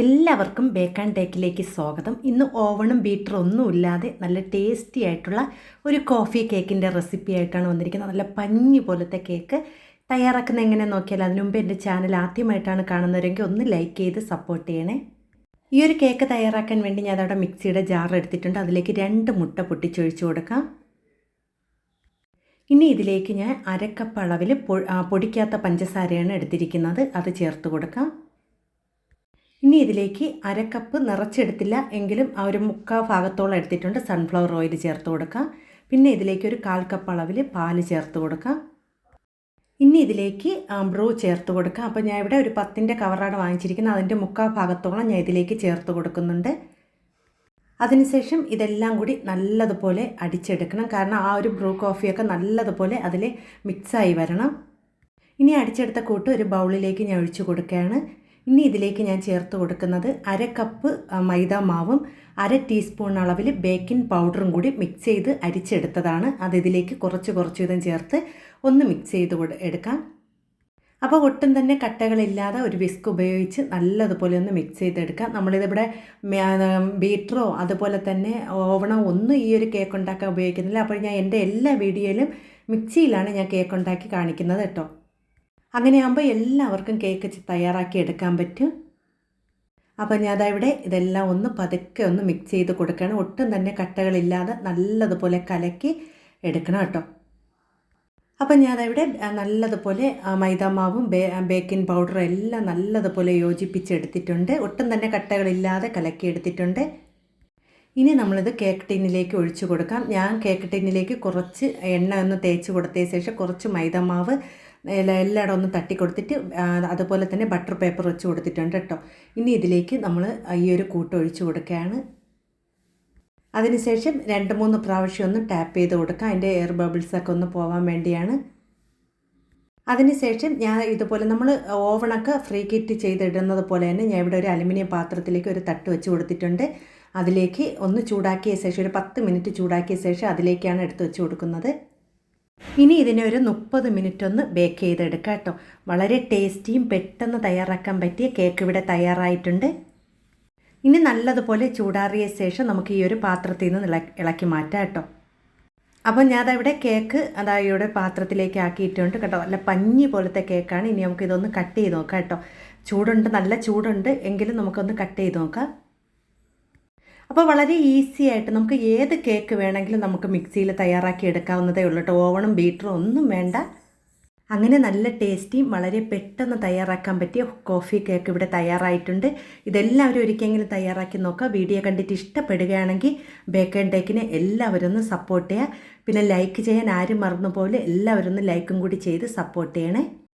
എല്ലാവർക്കും bake and ടേക്കിലേക്ക് സ്വാഗതം. ഇന്ന് ഓവണും ബീറ്ററും ഒന്നുമില്ലാതെ നല്ല ടേസ്റ്റി ആയിട്ടുള്ള ഒരു കോഫി കേക്കിൻ്റെ റെസിപ്പി ആയിട്ടാണ് വന്നിരിക്കുന്നത്. നല്ല പഞ്ഞി പോലത്തെ കേക്ക് തയ്യാറാക്കുന്ന എങ്ങനെ നോക്കിയാൽ അതിനു മുമ്പ് എൻ്റെ ചാനൽ ആദ്യമായിട്ടാണ് കാണുന്നവരെങ്കിൽ ഒന്ന് ലൈക്ക് ചെയ്ത് സപ്പോർട്ട് ചെയ്യണേ. ഈ ഒരു കേക്ക് തയ്യാറാക്കാൻ വേണ്ടി ഞാൻ അതവിടെ മിക്സിയുടെ ജാർ എടുത്തിട്ടുണ്ട്. അതിലേക്ക് 2 മുട്ട പൊട്ടിച്ചൊഴിച്ച് കൊടുക്കാം. ഇനി ഇതിലേക്ക് ഞാൻ അരക്കപ്പ് അളവിൽ പൊടിക്കാത്ത പഞ്ചസാരയാണ് എടുത്തിരിക്കുന്നത്. അത് ചേർത്ത് കൊടുക്കാം. ഇനി ഇതിലേക്ക് അരക്കപ്പ് നിറച്ചെടുത്തില്ല എങ്കിലും ആ ഒരു 3/4 ഭാഗത്തോളം എടുത്തിട്ടുണ്ട് സൺഫ്ലവർ ഓയിൽ ചേർത്ത് കൊടുക്കാം. പിന്നെ ഇതിലേക്ക് ഒരു 1/4 കപ്പ് അളവിൽ പാല് ചേർത്ത് കൊടുക്കാം. ഇനി ഇതിലേക്ക് ബ്രൂ ചേർത്ത് കൊടുക്കാം. അപ്പോൾ ഞാൻ ഇവിടെ ഒരു 10ൻ്റെ കവറാണ് വാങ്ങിച്ചിരിക്കുന്നത്. അതിൻ്റെ 3/4 ഭാഗത്തോളം ഞാൻ ഇതിലേക്ക് ചേർത്ത് കൊടുക്കുന്നുണ്ട്. അതിനുശേഷം ഇതെല്ലാം കൂടി നല്ലതുപോലെ അടിച്ചെടുക്കണം. കാരണം ആ ഒരു ബ്രൂ കോഫിയൊക്കെ നല്ലതുപോലെ അതിൽ മിക്സായി വരണം. ഇനി അടിച്ചെടുത്ത കൂട്ട് ഒരു ബൗളിലേക്ക് ഞാൻ ഒഴിച്ചു കൊടുക്കുകയാണ്. ഇനി ഇതിലേക്ക് ഞാൻ ചേർത്ത് കൊടുക്കുന്നത് 1/2 കപ്പ് മൈദ മാവും 1/2 ടീസ്പൂൺ അളവിൽ ബേക്കിംഗ് പൗഡറും കൂടി മിക്സ് ചെയ്ത് അരിച്ചെടുത്തതാണ്. അത് ഇതിലേക്ക് കുറച്ച് വീതം ചേർത്ത് ഒന്ന് മിക്സ് ചെയ്ത് എടുക്കാം. അപ്പോൾ ഒട്ടും തന്നെ കട്ടകളില്ലാതെ ഒരു വിസ്ക് ഉപയോഗിച്ച് നല്ലതുപോലെ ഒന്ന് മിക്സ് ചെയ്തെടുക്കാം. നമ്മളിതിവിടെ ബീറ്ററോ അതുപോലെ തന്നെ ഓവണോ ഒന്നും ഈ ഒരു കേക്ക് ഉണ്ടാക്കാൻ ഉപയോഗിക്കുന്നില്ല. അപ്പോൾ ഞാൻ എൻ്റെ എല്ലാ വീഡിയോയിലും മിക്സിയിലാണ് ഞാൻ കേക്ക് ഉണ്ടാക്കി കാണിക്കുന്നത് കേട്ടോ. അങ്ങനെയാകുമ്പോൾ എല്ലാവർക്കും കേക്ക് തയ്യാറാക്കി എടുക്കാൻ പറ്റും. അപ്പോൾ ഞാൻ ഇവിടെ ഇതെല്ലാം ഒന്ന് പതുക്കെ ഒന്ന് മിക്സ് ചെയ്ത് കൊടുക്കണം. ഒട്ടും തന്നെ കട്ടകളില്ലാതെ നല്ലതുപോലെ കലക്കി എടുക്കണം കേട്ടോ. അപ്പോൾ ഞാൻ ഇവിടെ നല്ലതുപോലെ മൈദാമാവും ബേക്കിംഗ് പൗഡറും എല്ലാം നല്ലതുപോലെ യോജിപ്പിച്ചെടുത്തിട്ടുണ്ട്. ഒട്ടും തന്നെ കട്ടകളില്ലാതെ കലക്കി എടുത്തിട്ടുണ്ട്. ഇനി നമ്മളിത് കേക്ക് ടിന്നിലേക്ക് ഒഴിച്ചു കൊടുക്കാം. ഞാൻ കേക്ക് ടിന്നിലേക്ക് കുറച്ച് എണ്ണ ഒന്ന് തേച്ച് കൊടുത്തതിന് ശേഷം കുറച്ച് മൈദാമാവ് എല്ലായിടം ഒന്ന് തട്ടി കൊടുത്തിട്ട് അതുപോലെ തന്നെ ബട്ടർ പേപ്പർ വെച്ച് കൊടുത്തിട്ടുണ്ട് കേട്ടോ. ഇനി ഇതിലേക്ക് നമ്മൾ ഈ ഒരു കൂട്ട് ഒഴിച്ചു കൊടുക്കുകയാണ്. അതിനുശേഷം 2-3 പ്രാവശ്യം ഒന്ന് ടാപ്പ് ചെയ്ത് കൊടുക്കാം. അതിൻ്റെ എയർ ബബിൾസൊക്കെ ഒന്ന് പോകാൻ വേണ്ടിയാണ്. അതിനുശേഷം ഞാൻ ഇതുപോലെ നമ്മൾ ഓവണൊക്കെ ഫ്രീ ഹീറ്റ് ചെയ്തിടുന്നത് പോലെ തന്നെ ഞാൻ ഇവിടെ ഒരു അലുമിനിയം പാത്രത്തിലേക്ക് ഒരു തട്ട് വെച്ച് കൊടുത്തിട്ടുണ്ട്. അതിലേക്ക് ഒന്ന് ചൂടാക്കിയ ശേഷം ഒരു 10 മിനിറ്റ് ചൂടാക്കിയ ശേഷം അതിലേക്കാണ് എടുത്ത് വെച്ച് കൊടുക്കുന്നത്. ഇനി ഇതിനെ ഒരു 30 മിനിറ്റ് ഒന്ന് ബേക്ക് ചെയ്തെടുക്കാം കേട്ടോ. വളരെ ടേസ്റ്റിയും പെട്ടെന്ന് തയ്യാറാക്കാൻ പറ്റിയ കേക്ക് ഇവിടെ തയ്യാറായിട്ടുണ്ട്. ഇനി നല്ലതുപോലെ ചൂടാറിയ ശേഷം നമുക്ക് ഈ ഒരു പാത്രത്തിൽ നിന്ന് ഇളക്കി മാറ്റാം കേട്ടോ. അപ്പോൾ ഞാനവിടെ കേക്ക് ഇവിടെ പാത്രത്തിലേക്ക് ആക്കിയിട്ടുണ്ട് കേട്ടോ. നല്ല പഞ്ഞി പോലത്തെ കേക്കാണ്. ഇനി നമുക്കിതൊന്ന് കട്ട് ചെയ്ത് നോക്കാം കേട്ടോ. ചൂടുണ്ട്, നല്ല ചൂടുണ്ട്, എങ്കിലും നമുക്കൊന്ന് കട്ട് ചെയ്ത് നോക്കാം. അപ്പോൾ വളരെ ഈസി ആയിട്ട് നമുക്ക് ഏത് കേക്ക് വേണമെങ്കിലും നമുക്ക് മിക്സിയിൽ തയ്യാറാക്കി എടുക്കാവുന്നതേ ഉള്ളൂ കേട്ടോ. ഓവണും ബീറ്ററും ഒന്നും വേണ്ട. അങ്ങനെ നല്ല ടേസ്റ്റിയും വളരെ പെട്ടെന്ന് തയ്യാറാക്കാൻ പറ്റിയ കോഫി കേക്ക് ഇവിടെ തയ്യാറായിട്ടുണ്ട്. ഇതെല്ലാവരും ഒരിക്കലെങ്കിലും തയ്യാറാക്കി നോക്കുക. വീഡിയോ കണ്ടിട്ട് ഇഷ്ടപ്പെടുകയാണെങ്കിൽ ബേക്ക് ആൻഡ് ടേക്കിനെ എല്ലാവരും ഒന്ന് സപ്പോർട്ട് ചെയ്യുക. പിന്നെ ലൈക്ക് ചെയ്യാൻ ആരും മറന്നുപോലെ എല്ലാവരും ഒന്ന് ലൈക്കും കൂടി ചെയ്ത് സപ്പോർട്ട് ചെയ്യണേ.